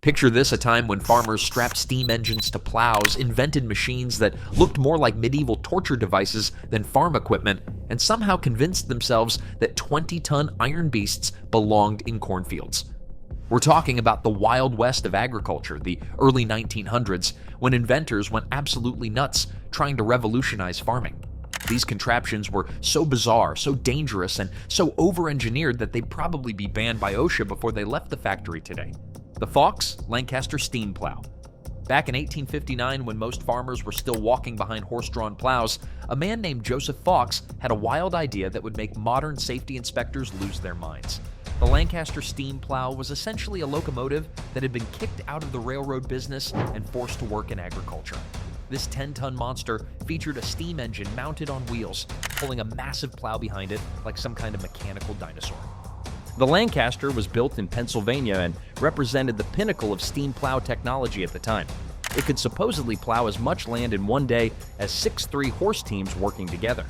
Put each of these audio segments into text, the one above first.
Picture this, a time when farmers strapped steam engines to plows, invented machines that looked more like medieval torture devices than farm equipment, and somehow convinced themselves that 20-ton iron beasts belonged in cornfields. We're talking about the Wild West of agriculture, the early 1900s, when inventors went absolutely nuts trying to revolutionize farming. These contraptions were so bizarre, so dangerous, and so over-engineered that they'd probably be banned by OSHA before they left the factory today. The Fox Lancaster steam plow. Back in 1859, when most farmers were still walking behind horse-drawn plows, a man named Joseph Fox had a wild idea that would make modern safety inspectors lose their minds. The Lancaster steam plow was essentially a locomotive that had been kicked out of the railroad business and forced to work in agriculture. This 10-ton monster featured a steam engine mounted on wheels, pulling a massive plow behind it like some kind of mechanical dinosaur. The Lancaster was built in Pennsylvania and represented the pinnacle of steam plow technology at the time. It could supposedly plow as much land in one day as 6'3" horse teams working together.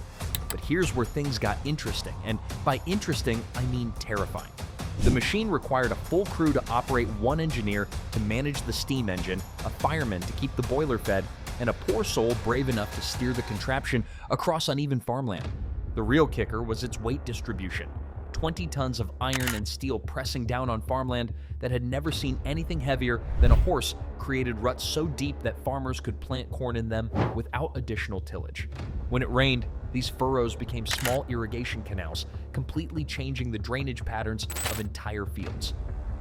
But here's where things got interesting, and by interesting, I mean terrifying. The machine required a full crew to operate one engineer to manage the steam engine, a fireman to keep the boiler fed, and a poor soul brave enough to steer the contraption across uneven farmland. The real kicker was its weight distribution. 20 tons of iron and steel pressing down on farmland that had never seen anything heavier than a horse created ruts so deep that farmers could plant corn in them without additional tillage. When it rained, these furrows became small irrigation canals, completely changing the drainage patterns of entire fields.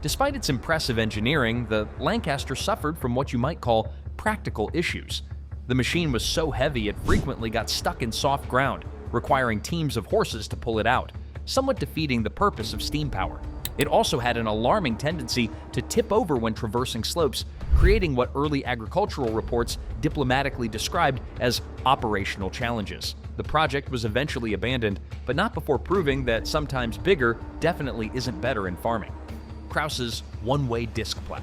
Despite its impressive engineering, the Lancaster suffered from what you might call practical issues. The machine was so heavy it frequently got stuck in soft ground, requiring teams of horses to pull it out, somewhat defeating the purpose of steam power. It also had an alarming tendency to tip over when traversing slopes, creating what early agricultural reports diplomatically described as operational challenges. The project was eventually abandoned, but not before proving that sometimes bigger definitely isn't better in farming. Krause's one-way disc plow.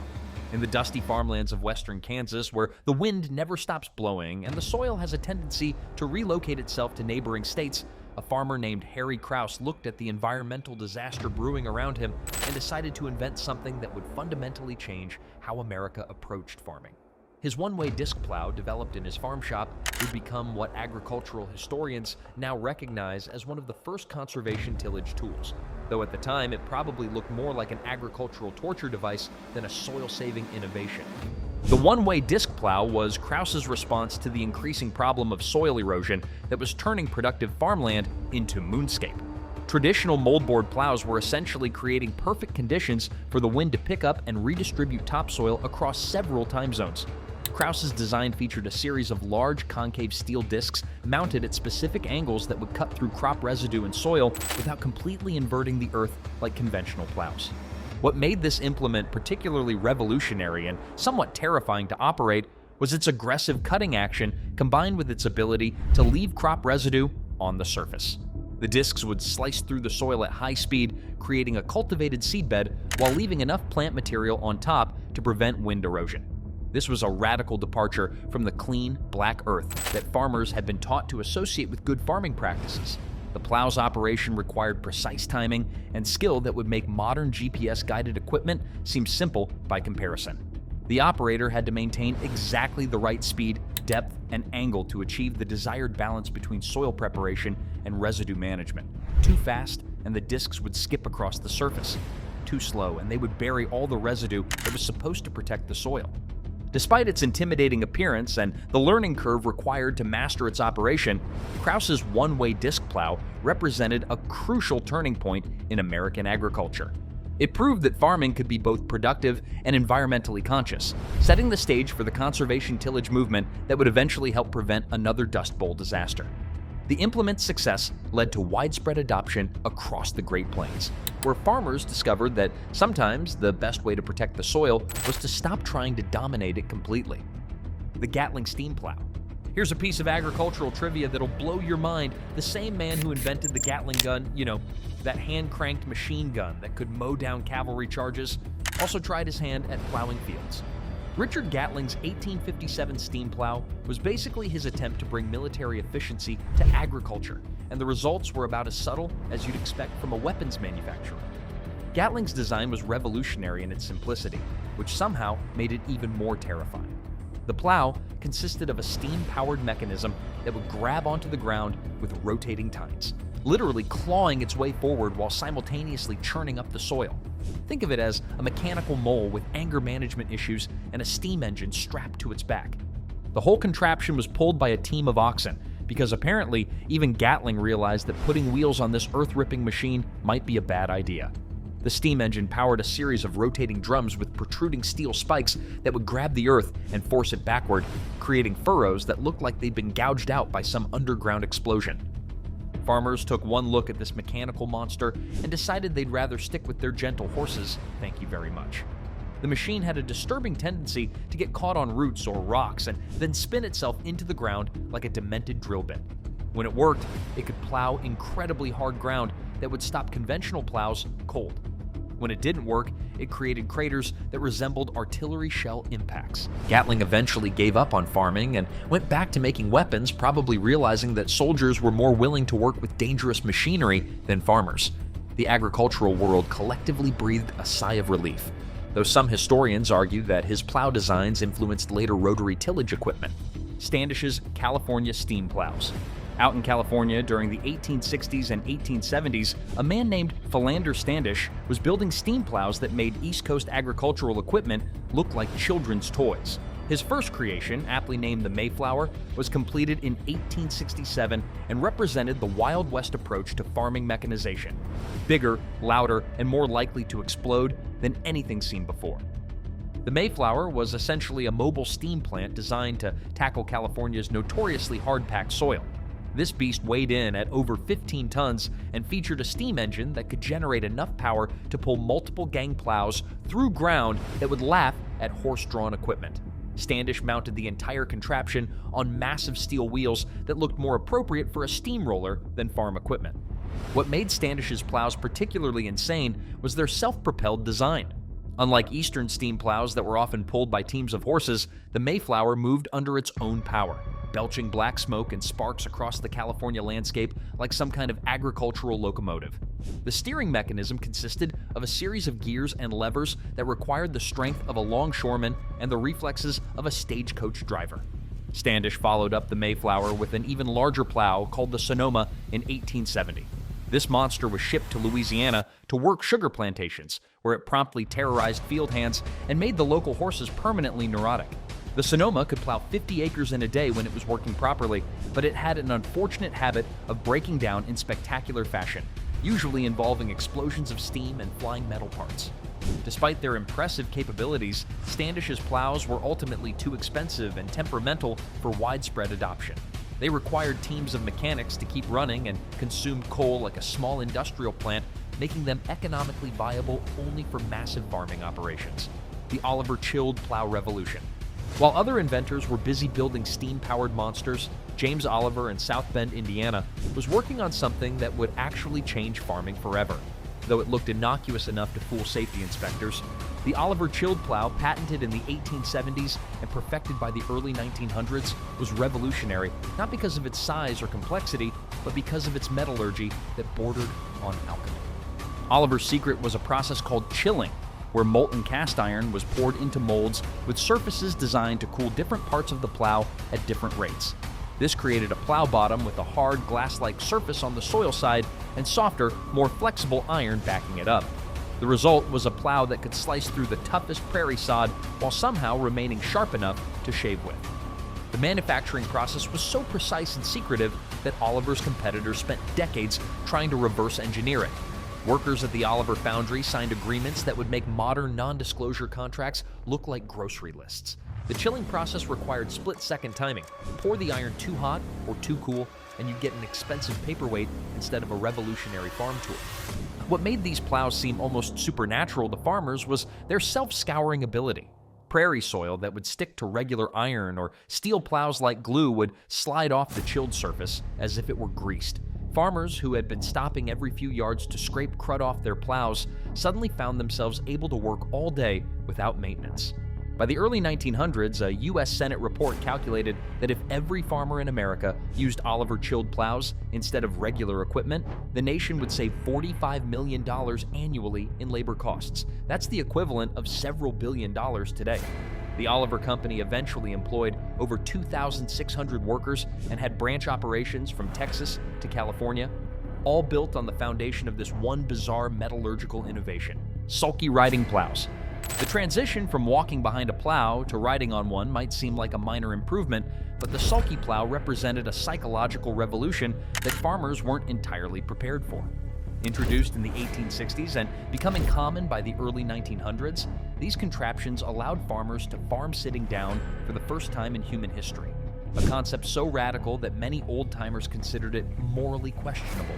In the dusty farmlands of western Kansas, where the wind never stops blowing and the soil has a tendency to relocate itself to neighboring states, a farmer named Harry Krause looked at the environmental disaster brewing around him and decided to invent something that would fundamentally change how America approached farming. His one-way disc plow, developed in his farm shop, would become what agricultural historians now recognize as one of the first conservation tillage tools, though at the time it probably looked more like an agricultural torture device than a soil-saving innovation. The one-way disc plow was Krause's response to the increasing problem of soil erosion that was turning productive farmland into moonscape. Traditional moldboard plows were essentially creating perfect conditions for the wind to pick up and redistribute topsoil across several time zones. Krause's design featured a series of large concave steel discs mounted at specific angles that would cut through crop residue and soil without completely inverting the earth like conventional plows. What made this implement particularly revolutionary and somewhat terrifying to operate was its aggressive cutting action combined with its ability to leave crop residue on the surface. The discs would slice through the soil at high speed, creating a cultivated seedbed while leaving enough plant material on top to prevent wind erosion. This was a radical departure from the clean, black earth that farmers had been taught to associate with good farming practices. The plow's operation required precise timing and skill that would make modern GPS-guided equipment seem simple by comparison. The operator had to maintain exactly the right speed, depth, and angle to achieve the desired balance between soil preparation and residue management. Too fast, and the discs would skip across the surface. Too slow, and they would bury all the residue that was supposed to protect the soil. Despite its intimidating appearance and the learning curve required to master its operation, Krause's one-way disc plow represented a crucial turning point in American agriculture. It proved that farming could be both productive and environmentally conscious, setting the stage for the conservation tillage movement that would eventually help prevent another Dust Bowl disaster. The implement's success led to widespread adoption across the Great Plains, where farmers discovered that sometimes the best way to protect the soil was to stop trying to dominate it completely. The Gatling steam plow. Here's a piece of agricultural trivia that'll blow your mind. The same man who invented the Gatling gun, that hand-cranked machine gun that could mow down cavalry charges, also tried his hand at plowing fields. Richard Gatling's 1857 steam plow was basically his attempt to bring military efficiency to agriculture, and the results were about as subtle as you'd expect from a weapons manufacturer. Gatling's design was revolutionary in its simplicity. which somehow made it even more terrifying. The plow consisted of a steam-powered mechanism that would grab onto the ground with rotating tines, literally clawing its way forward while simultaneously churning up the soil. Think of it as a mechanical mole with anger management issues and a steam engine strapped to its back. The whole contraption was pulled by a team of oxen, because apparently even Gatling realized that putting wheels on this earth-ripping machine might be a bad idea. The steam engine powered a series of rotating drums with protruding steel spikes that would grab the earth and force it backward, creating furrows that looked like they'd been gouged out by some underground explosion. Farmers took one look at this mechanical monster and decided they'd rather stick with their gentle horses, thank you very much. The machine had a disturbing tendency to get caught on roots or rocks and then spin itself into the ground like a demented drill bit. When it worked, it could plow incredibly hard ground that would stop conventional plows cold. When it didn't work, it created craters that resembled artillery shell impacts. Gatling eventually gave up on farming and went back to making weapons, probably realizing that soldiers were more willing to work with dangerous machinery than farmers. The agricultural world collectively breathed a sigh of relief, though some historians argue that his plow designs influenced later rotary tillage equipment. Standish's California steam plows. Out in California during the 1860s and 1870s, a man named Philander Standish was building steam plows that made East Coast agricultural equipment look like children's toys. His first creation, aptly named the Mayflower, was completed in 1867 and represented the Wild West approach to farming mechanization. Bigger, louder, and more likely to explode than anything seen before. The Mayflower was essentially a mobile steam plant designed to tackle California's notoriously hard-packed soil. This beast weighed in at over 15 tons and featured a steam engine that could generate enough power to pull multiple gang plows through ground that would laugh at horse-drawn equipment. Standish mounted the entire contraption on massive steel wheels that looked more appropriate for a steamroller than farm equipment. What made Standish's plows particularly insane was their self-propelled design. Unlike Eastern steam plows that were often pulled by teams of horses, the Mayflower moved under its own power, belching black smoke and sparks across the California landscape like some kind of agricultural locomotive. The steering mechanism consisted of a series of gears and levers that required the strength of a longshoreman and the reflexes of a stagecoach driver. Standish followed up the Mayflower with an even larger plow called the Sonoma in 1870. This monster was shipped to Louisiana to work sugar plantations, where it promptly terrorized field hands and made the local horses permanently neurotic. The Sonoma could plow 50 acres in a day when it was working properly, but it had an unfortunate habit of breaking down in spectacular fashion, usually involving explosions of steam and flying metal parts. Despite their impressive capabilities, Standish's plows were ultimately too expensive and temperamental for widespread adoption. They required teams of mechanics to keep running and consumed coal like a small industrial plant, making them economically viable only for massive farming operations. The Oliver Chilled Plow Revolution. While other inventors were busy building steam-powered monsters, James Oliver in South Bend, Indiana, was working on something that would actually change farming forever. Though it looked innocuous enough to fool safety inspectors, the Oliver Chilled Plow, patented in the 1870s and perfected by the early 1900s, was revolutionary, not because of its size or complexity, but because of its metallurgy that bordered on alchemy. Oliver's secret was a process called chilling, where molten cast iron was poured into molds with surfaces designed to cool different parts of the plow at different rates. This created a plow bottom with a hard glass-like surface on the soil side and softer, more flexible iron backing it up. The result was a plow that could slice through the toughest prairie sod while somehow remaining sharp enough to shave with. The manufacturing process was so precise and secretive that Oliver's competitors spent decades trying to reverse engineer it. Workers at the Oliver foundry signed agreements that would make modern non-disclosure contracts look like grocery lists. The chilling process required split-second timing. Pour the iron too hot or too cool, and you'd get an expensive paperweight instead of a revolutionary farm tool. What made these plows seem almost supernatural to farmers was their self-scouring ability. Prairie soil that would stick to regular iron or steel plows like glue would slide off the chilled surface as if it were greased. Farmers who had been stopping every few yards to scrape crud off their plows suddenly found themselves able to work all day without maintenance. By the early 1900s, a U.S. Senate report calculated that if every farmer in America used Oliver chilled plows instead of regular equipment, the nation would save $45 million annually in labor costs. That's the equivalent of several billion dollars today. The Oliver Company eventually employed over 2,600 workers and had branch operations from Texas to California, all built on the foundation of this one bizarre metallurgical innovation: sulky riding plows. The transition from walking behind a plow to riding on one might seem like a minor improvement, but the sulky plow represented a psychological revolution that farmers weren't entirely prepared for. Introduced in the 1860s and becoming common by the early 1900s, these contraptions allowed farmers to farm sitting down for the first time in human history, a concept so radical that many old-timers considered it morally questionable.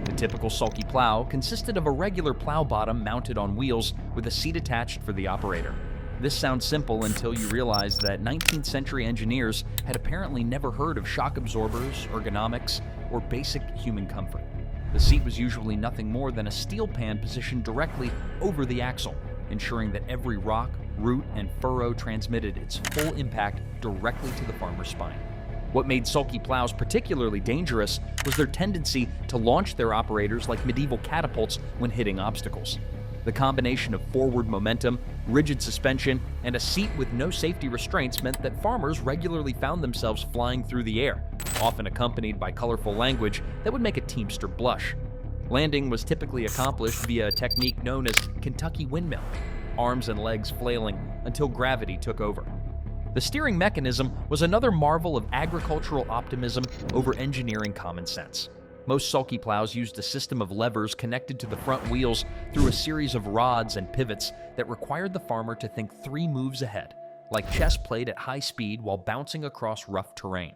The typical sulky plow consisted of a regular plow bottom mounted on wheels with a seat attached for the operator. This sounds simple until you realize that 19th century engineers had apparently never heard of shock absorbers, ergonomics, or basic human comfort. The seat was usually nothing more than a steel pan positioned directly over the axle, ensuring that every rock, root, and furrow transmitted its full impact directly to the farmer's spine. What made sulky plows particularly dangerous was their tendency to launch their operators like medieval catapults when hitting obstacles. The combination of forward momentum, rigid suspension, and a seat with no safety restraints meant that farmers regularly found themselves flying through the air, often accompanied by colorful language that would make a teamster blush. Landing was typically accomplished via a technique known as Kentucky windmill, arms and legs flailing until gravity took over. The steering mechanism was another marvel of agricultural optimism over engineering common sense. Most sulky plows used a system of levers connected to the front wheels through a series of rods and pivots that required the farmer to think 3 moves ahead, like chess played at high speed while bouncing across rough terrain.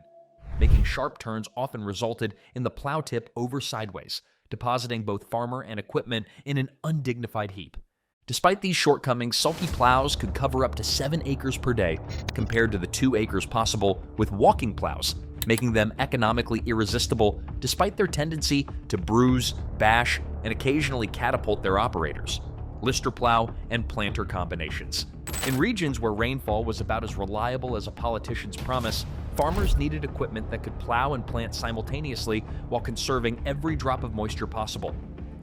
Making sharp turns often resulted in the plow tip over sideways, depositing both farmer and equipment in an undignified heap. Despite these shortcomings, sulky plows could cover up to 7 acres per day, compared to the 2 acres possible with walking plows, making them economically irresistible despite their tendency to bruise, bash, and occasionally catapult their operators. Lister plow and planter combinations. In regions where rainfall was about as reliable as a politician's promise, farmers needed equipment that could plow and plant simultaneously while conserving every drop of moisture possible.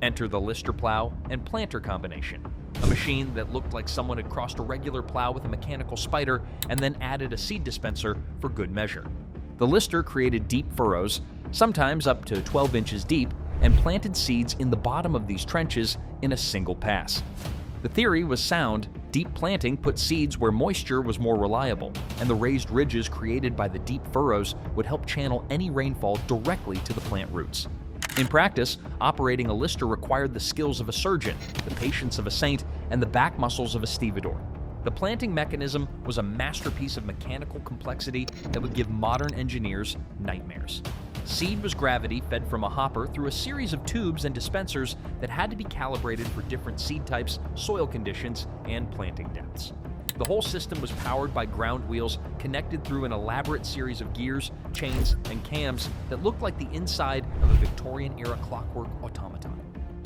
Enter the Lister plow and planter combination, a machine that looked like someone had crossed a regular plow with a mechanical spider and then added a seed dispenser for good measure. The Lister created deep furrows, sometimes up to 12 inches deep, and planted seeds in the bottom of these trenches in a single pass. The theory was sound. Deep planting put seeds where moisture was more reliable, and the raised ridges created by the deep furrows would help channel any rainfall directly to the plant roots. In practice, operating a Lister required the skills of a surgeon, the patience of a saint, and the back muscles of a stevedore. The planting mechanism was a masterpiece of mechanical complexity that would give modern engineers nightmares. Seed was gravity fed from a hopper through a series of tubes and dispensers that had to be calibrated for different seed types, soil conditions, and planting depths. The whole system was powered by ground wheels connected through an elaborate series of gears, chains, and cams that looked like the inside of a Victorian-era clockwork automaton.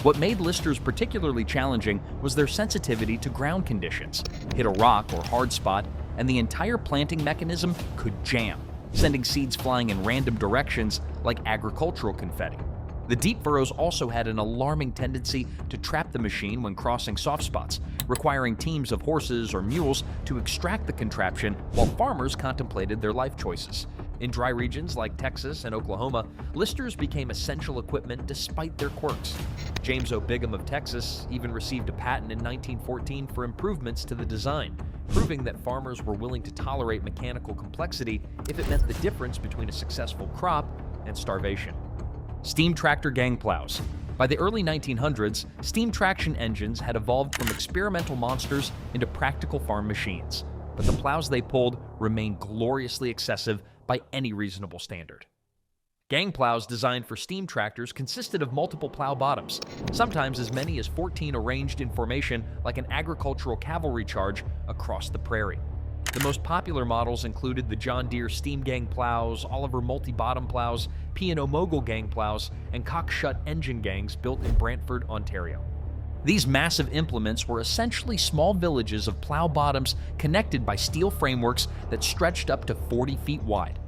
What made Listers particularly challenging was their sensitivity to ground conditions. Hit a rock or hard spot, and the entire planting mechanism could jam, sending seeds flying in random directions like agricultural confetti. The deep furrows also had an alarming tendency to trap the machine when crossing soft spots, requiring teams of horses or mules to extract the contraption while farmers contemplated their life choices. In dry regions like Texas and Oklahoma, Listers became essential equipment despite their quirks. James O. Bigham of Texas even received a patent in 1914 for improvements to the design, proving that farmers were willing to tolerate mechanical complexity if it meant the difference between a successful crop and starvation. Steam tractor gang plows. By the early 1900s, steam traction engines had evolved from experimental monsters into practical farm machines, but the plows they pulled remained gloriously excessive by any reasonable standard. Gang plows designed for steam tractors consisted of multiple plow bottoms, sometimes as many as 14 arranged in formation like an agricultural cavalry charge across the prairie. The most popular models included the John Deere Steam Gang plows, Oliver multi-bottom plows, P&O Mogul gang plows, and Cock-Shut engine gangs built in Brantford, Ontario. These massive implements were essentially small villages of plow bottoms connected by steel frameworks that stretched up to 40 feet wide.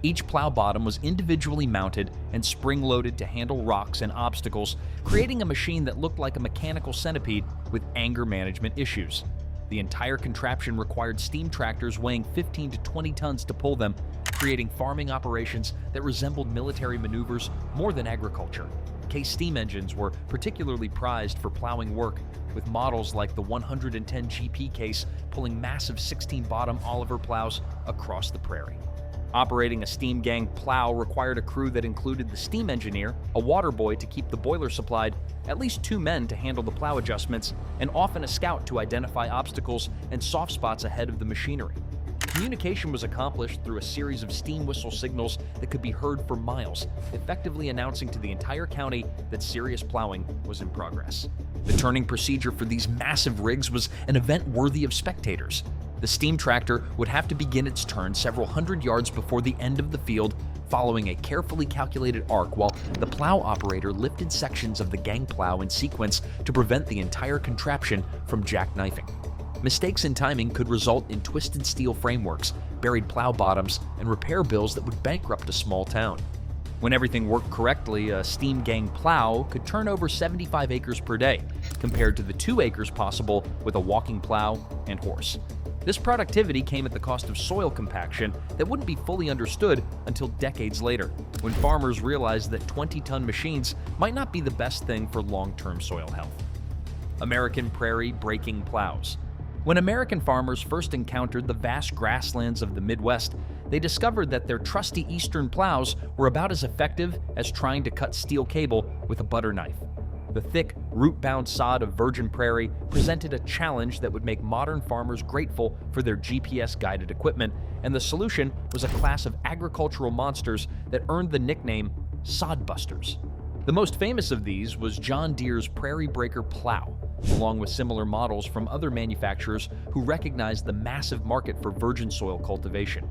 Each plow bottom was individually mounted and spring-loaded to handle rocks and obstacles, creating a machine that looked like a mechanical centipede with anger management issues. The entire contraption required steam tractors weighing 15 to 20 tons to pull them, creating farming operations that resembled military maneuvers more than agriculture. Case steam engines were particularly prized for plowing work, with models like the 110 GP case pulling massive 16-bottom Oliver plows across the prairie. Operating a steam gang plow required a crew that included the steam engineer, a water boy to keep the boiler supplied, at least 2 men to handle the plow adjustments, and often a scout to identify obstacles and soft spots ahead of the machinery. Communication was accomplished through a series of steam whistle signals that could be heard for miles, effectively announcing to the entire county that serious plowing was in progress. The turning procedure for these massive rigs was an event worthy of spectators. The steam tractor would have to begin its turn several hundred yards before the end of the field, following a carefully calculated arc, while the plow operator lifted sections of the gang plow in sequence to prevent the entire contraption from jackknifing. Mistakes in timing could result in twisted steel frameworks, buried plow bottoms, and repair bills that would bankrupt a small town. When everything worked correctly, a steam gang plow could turn over 75 acres per day, compared to the 2 acres possible with a walking plow and horse. This productivity came at the cost of soil compaction that wouldn't be fully understood until decades later, when farmers realized that 20-ton machines might not be the best thing for long-term soil health. American prairie breaking plows. When American farmers first encountered the vast grasslands of the Midwest, they discovered that their trusty eastern plows were about as effective as trying to cut steel cable with a butter knife. The thick, root-bound sod of virgin prairie presented a challenge that would make modern farmers grateful for their GPS-guided equipment, and the solution was a class of agricultural monsters that earned the nickname sodbusters. The most famous of these was John Deere's Prairie Breaker Plow, along with similar models from other manufacturers who recognized the massive market for virgin soil cultivation.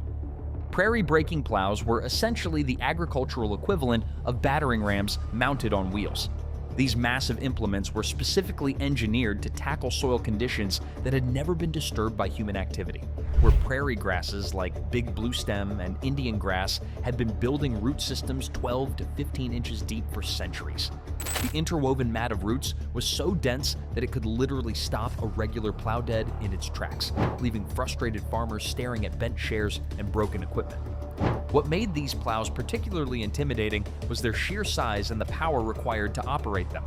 Prairie breaking plows were essentially the agricultural equivalent of battering rams mounted on wheels. These massive implements were specifically engineered to tackle soil conditions that had never been disturbed by human activity, where prairie grasses like big bluestem and Indian grass had been building root systems 12 to 15 inches deep for centuries. The interwoven mat of roots was so dense that it could literally stop a regular plow dead in its tracks, leaving frustrated farmers staring at bent shares and broken equipment. What made these plows particularly intimidating was their sheer size and the power required to operate them.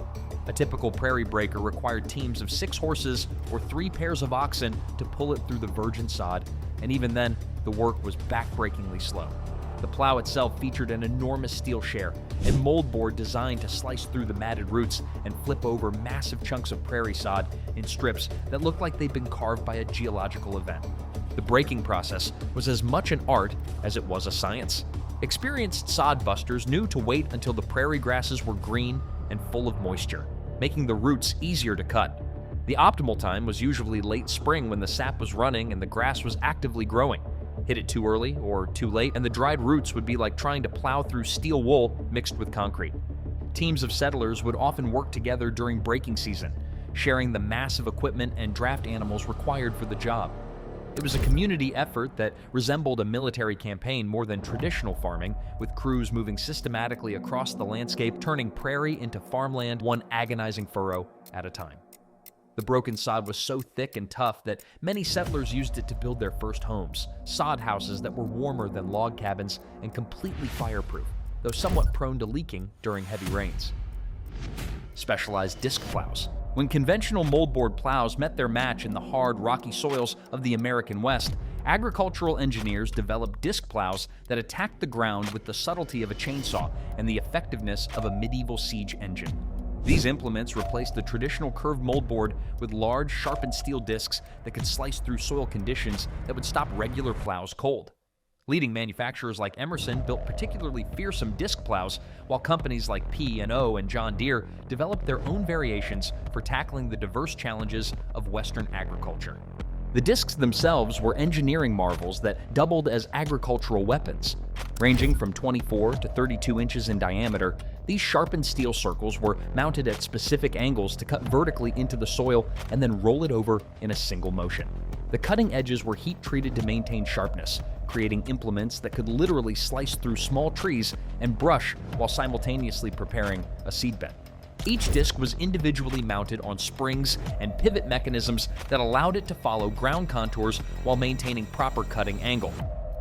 A typical prairie breaker required teams of 6 horses or 3 pairs of oxen to pull it through the virgin sod, and even then, the work was backbreakingly slow. The plow itself featured an enormous steel share and mold board designed to slice through the matted roots and flip over massive chunks of prairie sod in strips that looked like they'd been carved by a geological event. The breaking process was as much an art as it was a science. Experienced sodbusters knew to wait until the prairie grasses were green and full of moisture, making the roots easier to cut. The optimal time was usually late spring when the sap was running and the grass was actively growing. Hit it too early or too late, and the dried roots would be like trying to plow through steel wool mixed with concrete. Teams of settlers would often work together during breaking season, sharing the massive equipment and draft animals required for the job. It was a community effort that resembled a military campaign more than traditional farming, with crews moving systematically across the landscape, turning prairie into farmland one agonizing furrow at a time. The broken sod was so thick and tough that many settlers used it to build their first homes, sod houses that were warmer than log cabins and completely fireproof, though somewhat prone to leaking during heavy rains. Specialized disc plows. When conventional moldboard plows met their match in the hard, rocky soils of the American West, agricultural engineers developed disc plows that attacked the ground with the subtlety of a chainsaw and the effectiveness of a medieval siege engine. These implements replaced the traditional curved moldboard with large, sharpened steel discs that could slice through soil conditions that would stop regular plows cold. Leading manufacturers like Emerson built particularly fearsome disc plows, while companies like P&O and John Deere developed their own variations for tackling the diverse challenges of Western agriculture. The discs themselves were engineering marvels that doubled as agricultural weapons. Ranging from 24 to 32 inches in diameter, These sharpened steel circles were mounted at specific angles to cut vertically into the soil and then roll it over in a single motion. The cutting edges were heat-treated to maintain sharpness, creating implements that could literally slice through small trees and brush while simultaneously preparing a seedbed. Each disc was individually mounted on springs and pivot mechanisms that allowed it to follow ground contours while maintaining proper cutting angle.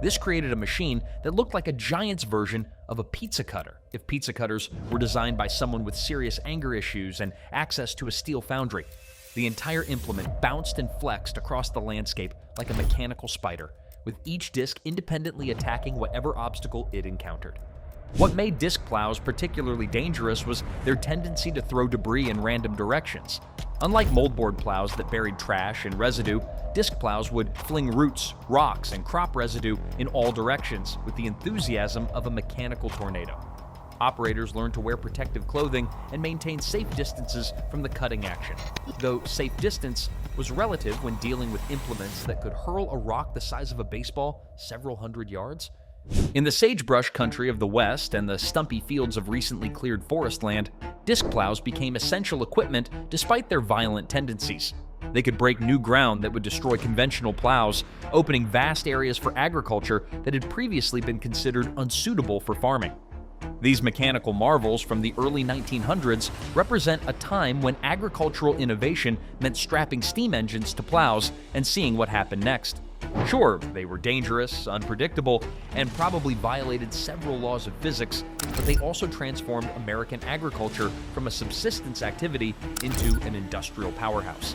This created a machine that looked like a giant's version of a pizza cutter, if pizza cutters were designed by someone with serious anger issues and access to a steel foundry. The entire implement bounced and flexed across the landscape like a mechanical spider, with each disc independently attacking whatever obstacle it encountered. What made disc plows particularly dangerous was their tendency to throw debris in random directions. Unlike moldboard plows that buried trash and residue, disc plows would fling roots, rocks, and crop residue in all directions with the enthusiasm of a mechanical tornado. Operators learned to wear protective clothing and maintain safe distances from the cutting action, though safe distance was relative when dealing with implements that could hurl a rock the size of a baseball several hundred yards. In the sagebrush country of the West and the stumpy fields of recently cleared forest land, disc plows became essential equipment despite their violent tendencies. They could break new ground that would destroy conventional plows, opening vast areas for agriculture that had previously been considered unsuitable for farming. These mechanical marvels from the early 1900s represent a time when agricultural innovation meant strapping steam engines to plows and seeing what happened next. Sure, they were dangerous, unpredictable, and probably violated several laws of physics, but they also transformed American agriculture from a subsistence activity into an industrial powerhouse.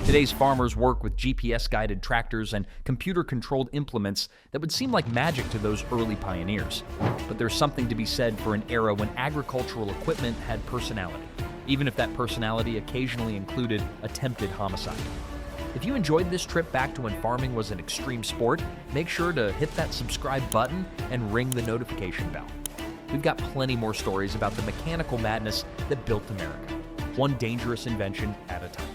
Today's farmers work with GPS-guided tractors and computer-controlled implements that would seem like magic to those early pioneers. But there's something to be said for an era when agricultural equipment had personality, even if that personality occasionally included attempted homicide. If you enjoyed this trip back to when farming was an extreme sport, make sure to hit that subscribe button and ring the notification bell. We've got plenty more stories about the mechanical madness that built America, one dangerous invention at a time.